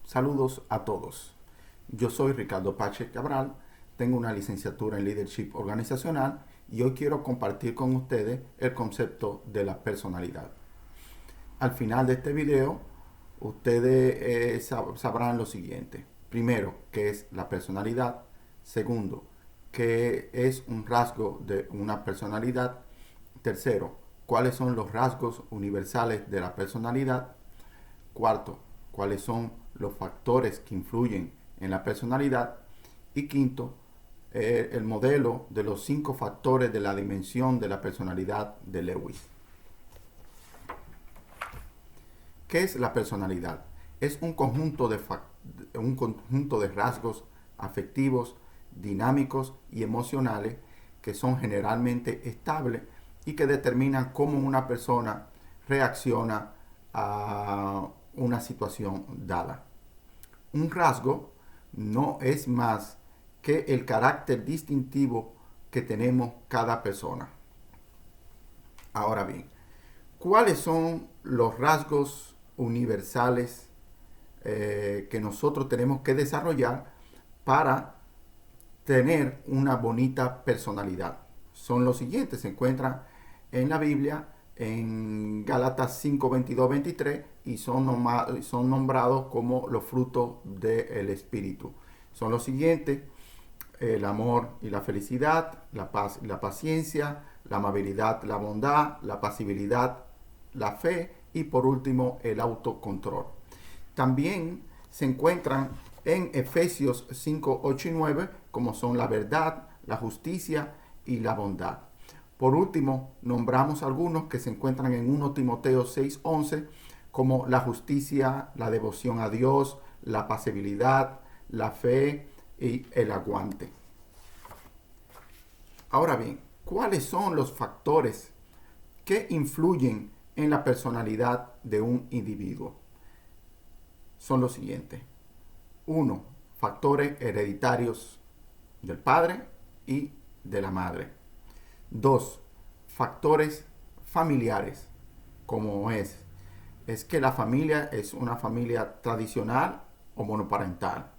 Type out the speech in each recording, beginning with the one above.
Saludos a todos. Yo soy Ricardo Pache Cabral, tengo una licenciatura en Leadership Organizacional y hoy quiero compartir con ustedes el concepto de la personalidad. Al final de este video, ustedes sabrán lo siguiente. Primero, qué es la personalidad. Segundo, qué es un rasgo de una personalidad. Tercero, cuáles son los rasgos universales de la personalidad. Cuarto, cuáles son los factores que influyen en la personalidad. Y quinto, el modelo de los 5 factores de la dimensión de la personalidad de Lewis. ¿Qué es la personalidad? Es un conjunto de rasgos afectivos, dinámicos y emocionales que son generalmente estables y que determinan cómo una persona reacciona a una situación dada. Un rasgo no es más que el carácter distintivo que tenemos cada persona. Ahora bien, ¿cuáles son los rasgos universales que nosotros tenemos que desarrollar para tener una bonita personalidad? Son los siguientes, se encuentran en la Biblia, en Gálatas 5, 22, 23, y son nombrados como los frutos del Espíritu. Son los siguientes: el amor y la felicidad, la paz y la paciencia, la amabilidad, la bondad, la pasibilidad, la fe y por último el autocontrol. También se encuentran en Efesios 5, 8 y 9, como son la verdad, la justicia y la bondad. Por último, nombramos algunos que se encuentran en 1 Timoteo 6, 11, como la justicia, la devoción a Dios, la pasibilidad, la fe y el aguante. Ahora bien, ¿cuáles son los factores que influyen en la personalidad de un individuo? Son los siguientes. 1. Factores hereditarios del padre y de la madre. 2. Factores familiares, como es que la familia es una familia tradicional o monoparental,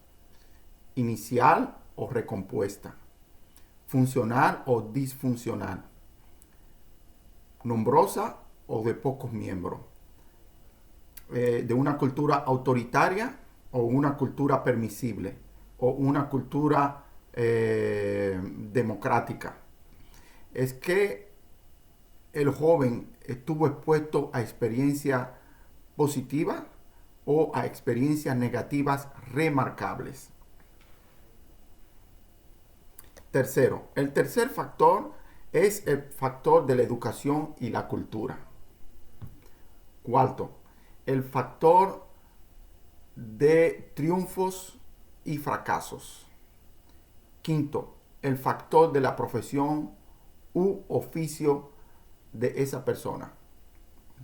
inicial o recompuesta, funcional o disfuncional, nombrosa o de pocos miembros, de una cultura autoritaria o una cultura permisible, o una cultura democrática. Es que el joven estuvo expuesto a experiencias positivas o a experiencias negativas remarcables. Tercero, el tercer factor es el factor de la educación y la cultura. Cuarto, el factor de triunfos y fracasos. Quinto, el factor de la profesión u oficio de esa persona.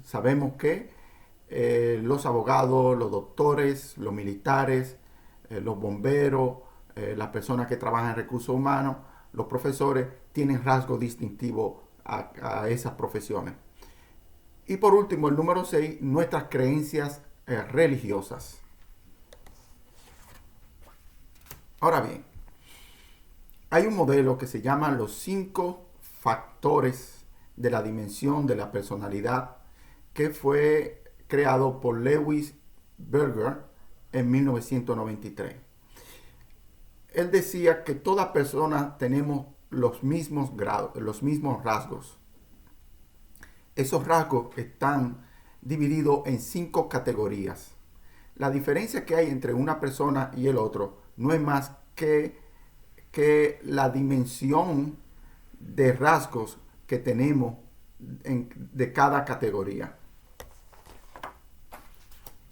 Sabemos que los abogados, los doctores, los militares, los bomberos, las personas que trabajan en recursos humanos, los profesores, tienen rasgos distintivos a esas profesiones. Y por último, el número 6, nuestras creencias religiosas. Ahora bien, hay un modelo que se llama los 5 factores de la dimensión de la personalidad, que fue creado por Lewis Berger en 1993. Él decía que toda persona tenemos los mismos rasgos. Esos rasgos están divididos en 5 categorías. La diferencia que hay entre una persona y el otro no es más que la dimensión de rasgos que tenemos de cada categoría.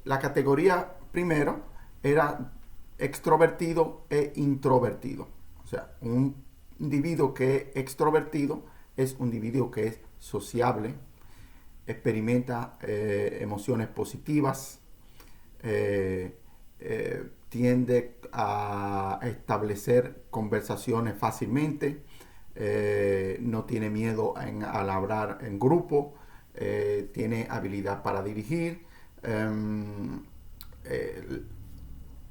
La categoría primero era extrovertido e introvertido. O sea, un individuo que es extrovertido es un individuo que es sociable, experimenta emociones positivas, tiende a establecer conversaciones fácilmente, no tiene miedo al hablar en grupo, tiene habilidad para dirigir,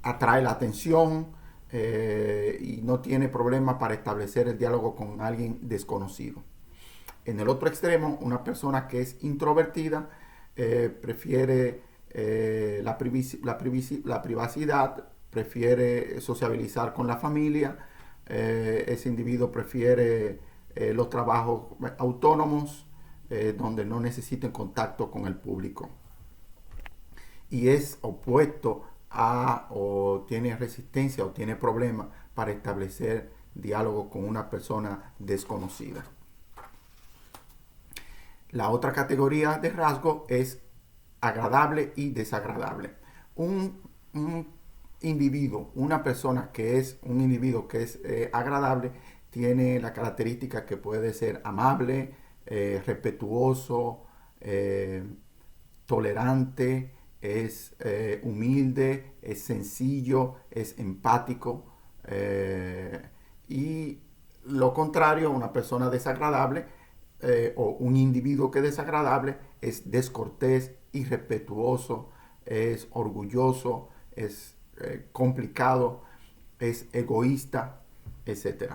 atrae la atención y no tiene problema para establecer el diálogo con alguien desconocido. En el otro extremo, una persona que es introvertida prefiere la privacidad, prefiere sociabilizar con la familia. Ese individuo prefiere los trabajos autónomos, donde no necesiten contacto con el público. Y es opuesto a, o tiene resistencia o tiene problemas para establecer diálogo con una persona desconocida. La otra categoría de rasgo es agradable y desagradable. Un individuo, una persona que es un individuo que es agradable, tiene la característica que puede ser amable, respetuoso, tolerante, es humilde, es sencillo, es empático. Y lo contrario, una persona desagradable o un individuo que es desagradable es descortés, irrespetuoso, es orgulloso, es complicado, es egoísta, etc.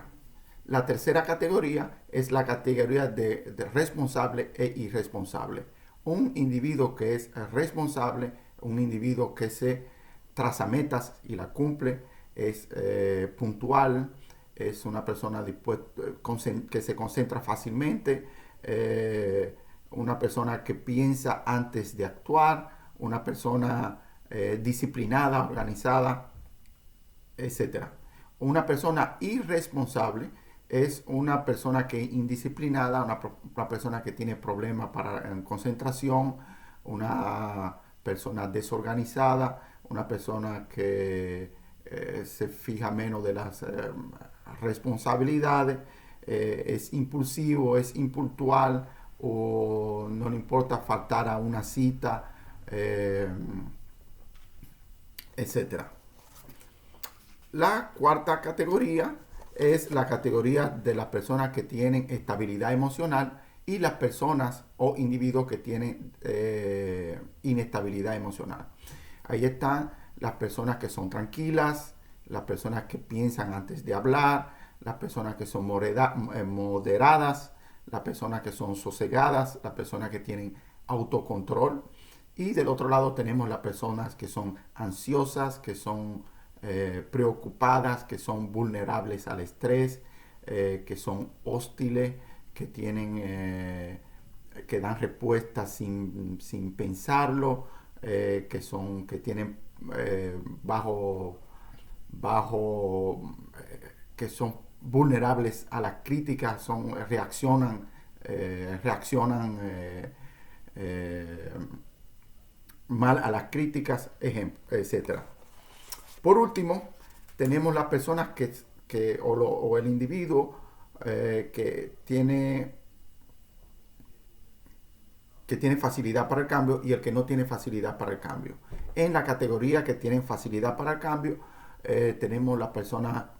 La tercera categoría es la categoría de responsable e irresponsable. Un individuo que es responsable, un individuo que se traza metas y la cumple, es puntual, es una persona que se concentra fácilmente, una persona que piensa antes de actuar, una persona disciplinada, organizada, etc. Una persona irresponsable es una persona que es indisciplinada, una persona que tiene problemas para concentración, una persona desorganizada, una persona que se fija menos de las responsabilidades, es impulsivo, es impuntual o no le importa faltar a una cita, etcétera. La cuarta categoría es la categoría de las personas que tienen estabilidad emocional y las personas o individuos que tienen inestabilidad emocional. Ahí están las personas que son tranquilas, las personas que piensan antes de hablar, las personas que son moderadas, las personas que son sosegadas, las personas que tienen autocontrol. Y del otro lado tenemos las personas que son ansiosas, que son preocupadas, que son vulnerables al estrés, que son hostiles, que tienen que dan respuestas sin pensarlo, que tienen que son vulnerables a las críticas, reaccionan mal a las críticas, etcétera. Por último, tenemos las personas o el individuo que tiene facilidad para el cambio y el que no tiene facilidad para el cambio. En la categoría que tienen facilidad para el cambio, tenemos la persona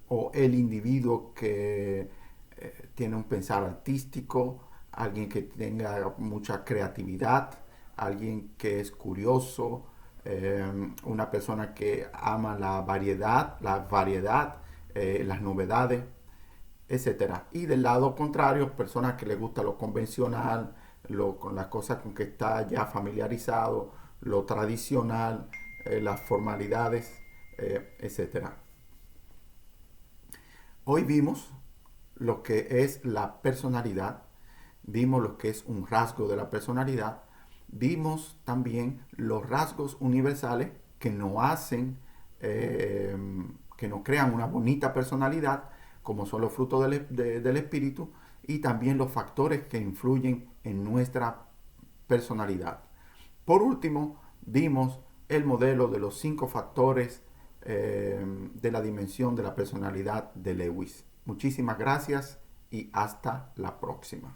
o el individuo que tiene un pensar artístico, alguien que tenga mucha creatividad, alguien que es curioso, una persona que ama la variedad, las novedades, etcétera. Y del lado contrario, personas que les gusta lo convencional, con las cosas con que está ya familiarizado, lo tradicional, las formalidades, etcétera. Hoy vimos lo que es la personalidad, vimos lo que es un rasgo de la personalidad, vimos también los rasgos universales que nos hacen, que nos crean una bonita personalidad, como son los frutos del espíritu, y también los factores que influyen en nuestra personalidad. Por último, vimos el modelo de los 5 factores de la dimensión de la personalidad de Lewis. Muchísimas gracias y hasta la próxima.